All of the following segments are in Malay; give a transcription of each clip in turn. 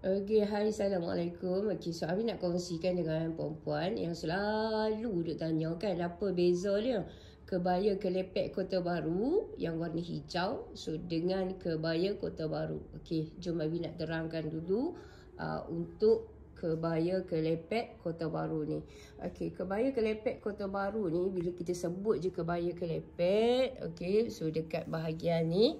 Okay, hai, Assalamualaikum. Okay, so Abi nak kongsikan dengan perempuan yang selalu duk tanya kan, apa beza dia kebaya kelepek Kota Baru yang warna hijau dengan kebaya Kota Baru. Okay, jom Abi nak terangkan dulu untuk kebaya kelepek Kota Baru ni. Okay, kebaya kelepek Kota Baru ni, bila kita sebut je kebaya kelepek, okay, so dekat bahagian ni,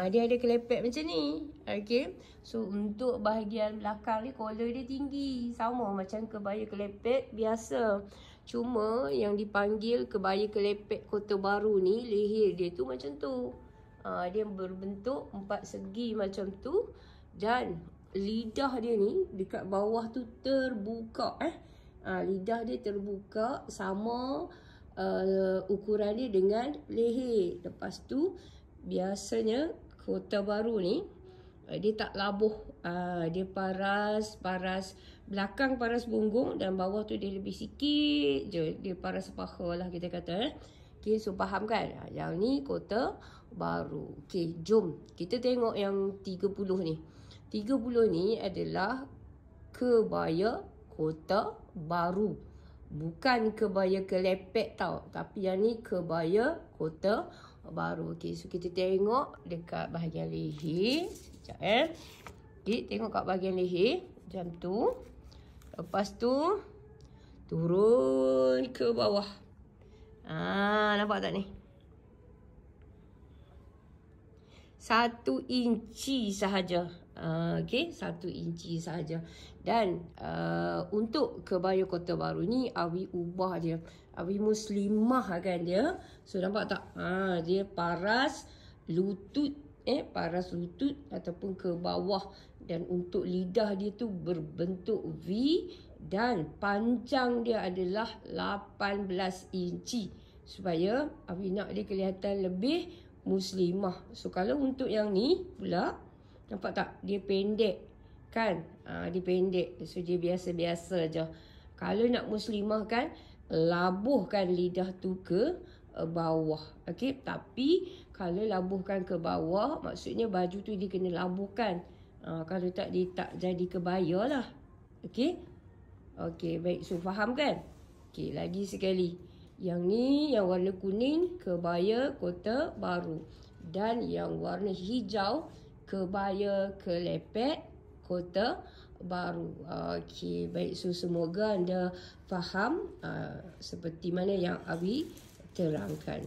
dia ada kelepek macam ni. Okay. So untuk bahagian belakang ni, collar dia tinggi, sama macam kebaya kelepek biasa. Cuma yang dipanggil kebaya kelepek Kota Baru ni, leher dia tu macam tu. Dia berbentuk 4 segi macam tu. Dan lidah dia ni dekat bawah tu terbuka. Lidah dia terbuka, sama ukuran dia dengan leher. Lepas tu biasanya Kota Baru ni dia tak labuh, dia paras belakang, paras punggung, dan bawah tu dia lebih sikit je, dia paras paha lah kita kata. Okay, so faham kan? Yang ni Kota Baru. Okay, jom kita tengok yang 30 ni. 30 ni adalah kebaya Kota Baru, bukan kebaya kelepek tau, tapi yang ni kebaya Kota Baru. Okay, so kita tengok dekat bahagian leher. Sekejap okay, tengok kat bahagian leher macam tu. Lepas tu turun ke bawah. Nampak tak ni? 1 inci sahaja. Okay, 1 inci sahaja. Dan untuk kebaya Kota Baru ni, Abi ubah dia. Abi muslimah kan dia. So nampak tak? Dia paras lutut. Paras lutut ataupun ke bawah. Dan untuk lidah dia tu berbentuk V. Dan panjang dia adalah 18 inci. Supaya Abi nak dia kelihatan lebih muslimah. So kalau untuk yang ni pula, nampak tak? Dia pendek kan? Dia pendek. So dia biasa-biasa je. Kalau nak muslimah kan, labuhkan lidah tu ke bawah. Okay, tapi kalau labuhkan ke bawah, maksudnya baju tu dia kena labuhkan. Kalau tak, dia tak jadi kebaya lah. Okay. Okay, baik. So faham kan? Okay, lagi sekali. Yang ni yang warna kuning, kebaya Kota Baru. Dan yang warna hijau, kebaya kelepek Kota Baru. Okay, baik. So semoga anda faham seperti mana yang Abi terangkan.